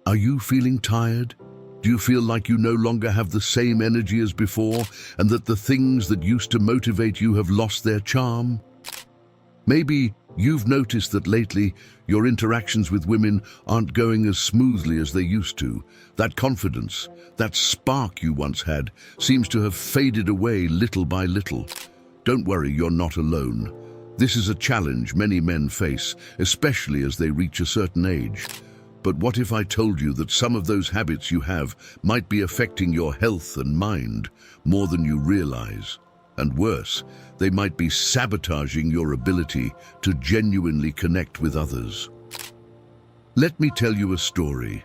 Are you feeling tired? Do you feel like you no longer have the same energy as before, and that the things that used to motivate you have lost their charm? Maybe you've noticed that lately your interactions with women aren't going as smoothly as they used to. That confidence, that spark you once had, seems to have faded away little by little. Don't worry, you're not alone. This is a challenge many men face, especially as they reach a certain age. But what if I told you that some of those habits you have might be affecting your health and mind more than you realize? And worse, they might be sabotaging your ability to genuinely connect with others. Let me tell you a story.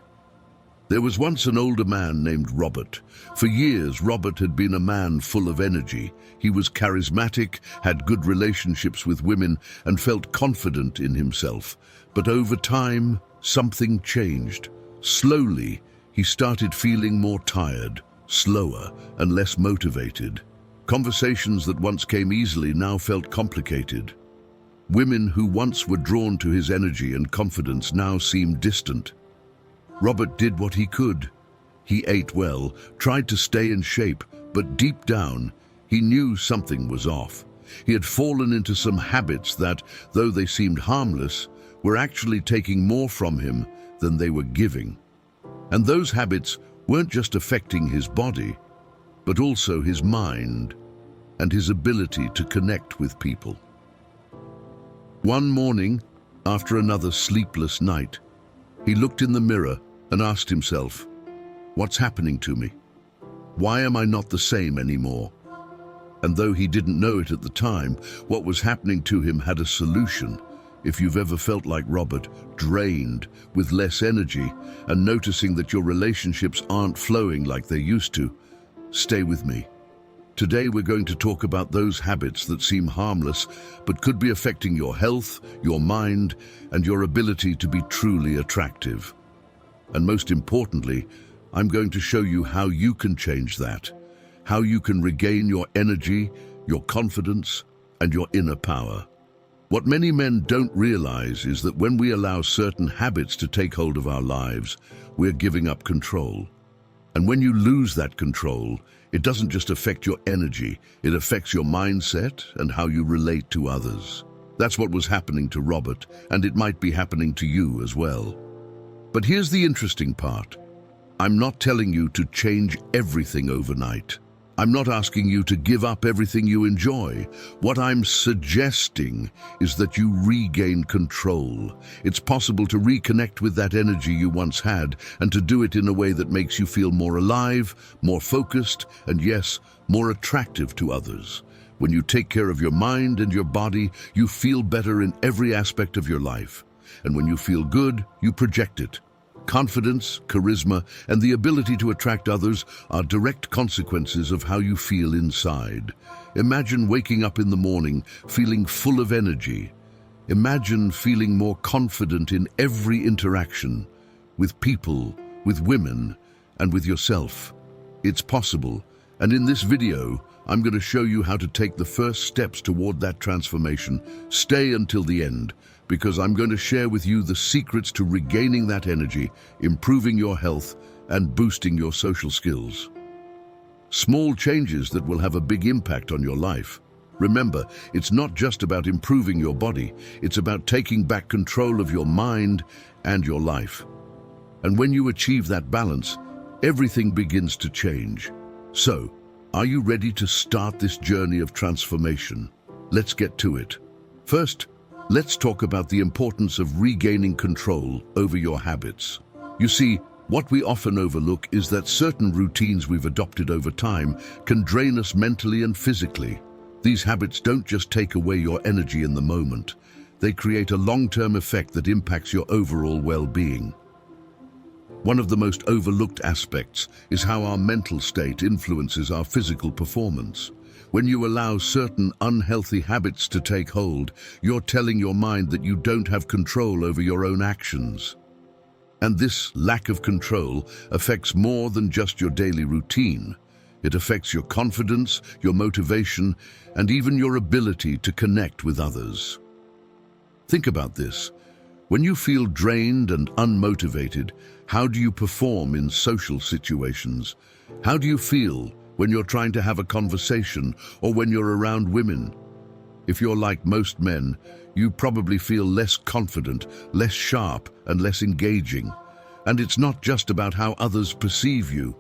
There was once an older man named Robert. For years, Robert had been a man full of energy. He was charismatic, had good relationships with women, and felt confident in himself. But over time, something changed. Slowly, he started feeling more tired, slower, and less motivated. Conversations that once came easily now felt complicated. Women who once were drawn to his energy and confidence now seemed distant. Robert did what he could. He ate well, tried to stay in shape, but deep down, he knew something was off. He had fallen into some habits that, though they seemed harmless, were actually taking more from him than they were giving. And those habits weren't just affecting his body, but also his mind and his ability to connect with people. One morning, after another sleepless night, he looked in the mirror and asked himself, "What's happening to me? Why am I not the same anymore?" And though he didn't know it at the time, what was happening to him had a solution. If you've ever felt like Robert, drained, with less energy, and noticing that your relationships aren't flowing like they used to, stay with me. Today we're going to talk about those habits that seem harmless but could be affecting your health, your mind, and your ability to be truly attractive. And most importantly, I'm going to show you how you can change that, how you can regain your energy, your confidence, and your inner power. What many men don't realize is that when we allow certain habits to take hold of our lives, we're giving up control. And when you lose that control, it doesn't just affect your energy, it affects your mindset and how you relate to others. That's what was happening to Robert, and it might be happening to you as well. But here's the interesting part. I'm not telling you to change everything overnight. I'm not asking you to give up everything you enjoy. What I'm suggesting is that you regain control. It's possible to reconnect with that energy you once had and to do it in a way that makes you feel more alive, more focused, and yes, more attractive to others. When you take care of your mind and your body, you feel better in every aspect of your life. And when you feel good, you project it. Confidence, charisma, and the ability to attract others are direct consequences of how you feel inside. Imagine waking up in the morning feeling full of energy. Imagine feeling more confident in every interaction, with people, with women, and with yourself. It's possible, and in this video, I'm going to show you how to take the first steps toward that transformation. Stay until the end, because I'm going to share with you the secrets to regaining that energy, improving your health, and boosting your social skills. Small changes that will have a big impact on your life. Remember, it's not just about improving your body, it's about taking back control of your mind and your life. And when you achieve that balance, everything begins to change. So, are you ready to start this journey of transformation? Let's get to it. First, let's talk about the importance of regaining control over your habits. You see, what we often overlook is that certain routines we've adopted over time can drain us mentally and physically. These habits don't just take away your energy in the moment. They create a long-term effect that impacts your overall well-being. One of the most overlooked aspects is how our mental state influences our physical performance. When you allow certain unhealthy habits to take hold, you're telling your mind that you don't have control over your own actions. And this lack of control affects more than just your daily routine. It affects your confidence, your motivation, and even your ability to connect with others. Think about this. When you feel drained and unmotivated, how do you perform in social situations? How do you feel when you're trying to have a conversation or when you're around women? If you're like most men, you probably feel less confident, less sharp, and less engaging. And it's not just about how others perceive you.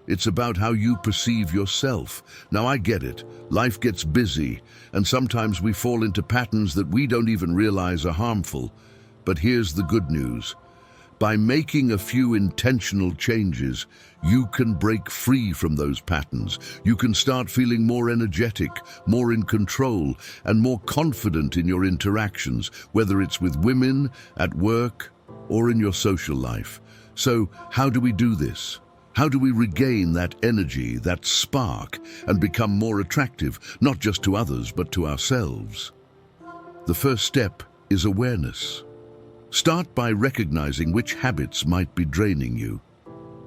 It's about how you perceive yourself. Now, I get it. Life gets busy, and sometimes we fall into patterns that we don't even realize are harmful. But here's the good news. By making a few intentional changes, you can break free from those patterns. You can start feeling more energetic, more in control, and more confident in your interactions, whether it's with women, at work, or in your social life. So, how do we do this? How do we regain that energy, that spark, and become more attractive, not just to others, but to ourselves? The first step is awareness. Start by recognizing which habits might be draining you.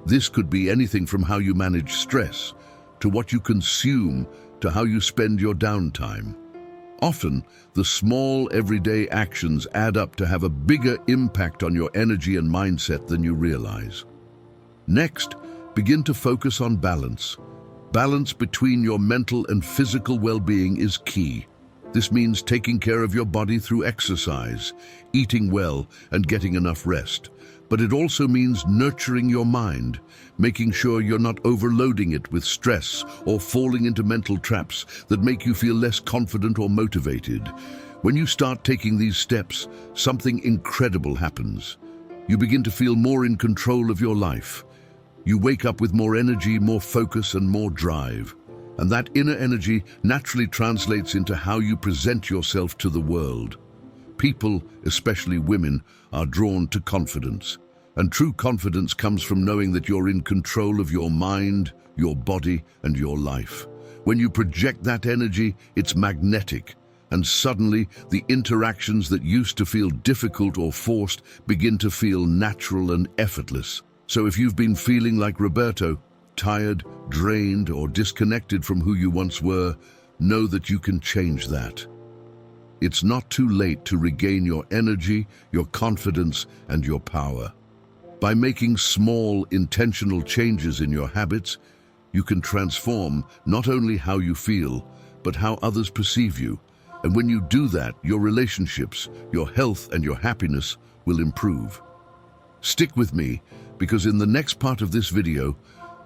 This could be anything from how you manage stress, to what you consume, to how you spend your downtime. Often, the small everyday actions add up to have a bigger impact on your energy and mindset than you realize. Next, begin to focus on balance. Balance between your mental and physical well-being is key. This means taking care of your body through exercise, eating well, and getting enough rest. But it also means nurturing your mind, making sure you're not overloading it with stress or falling into mental traps that make you feel less confident or motivated. When you start taking these steps, something incredible happens. You begin to feel more in control of your life. You wake up with more energy, more focus, and more drive. And that inner energy naturally translates into how you present yourself to the world. People, especially women, are drawn to confidence. And true confidence comes from knowing that you're in control of your mind, your body, and your life. When you project that energy, it's magnetic. And suddenly, the interactions that used to feel difficult or forced begin to feel natural and effortless. So if you've been feeling like Roberto, tired, drained, or disconnected from who you once were, know that you can change that. It's not too late to regain your energy, your confidence, and your power. By making small, intentional changes in your habits, you can transform not only how you feel, but how others perceive you. And when you do that, your relationships, your health, and your happiness will improve. Stick with me, because in the next part of this video,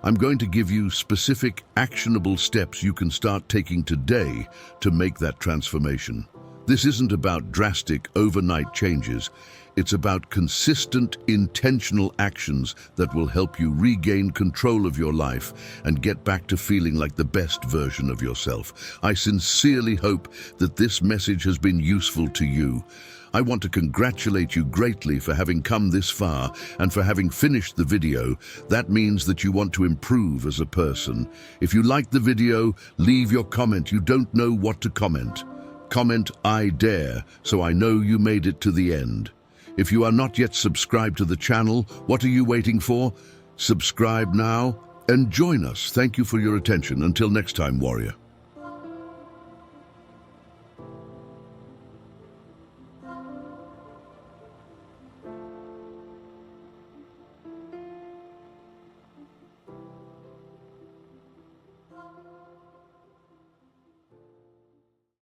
I'm going to give you specific, actionable steps you can start taking today to make that transformation. This isn't about drastic, overnight changes. It's about consistent, intentional actions that will help you regain control of your life and get back to feeling like the best version of yourself. I sincerely hope that this message has been useful to you. I want to congratulate you greatly for having come this far and for having finished the video. That means that you want to improve as a person. If you liked the video, leave your comment. You don't know what to comment. Comment "I dare" so I know you made it to the end. If you are not yet subscribed to the channel, what are you waiting for? Subscribe now and join us. Thank you for your attention. Until next time, warrior.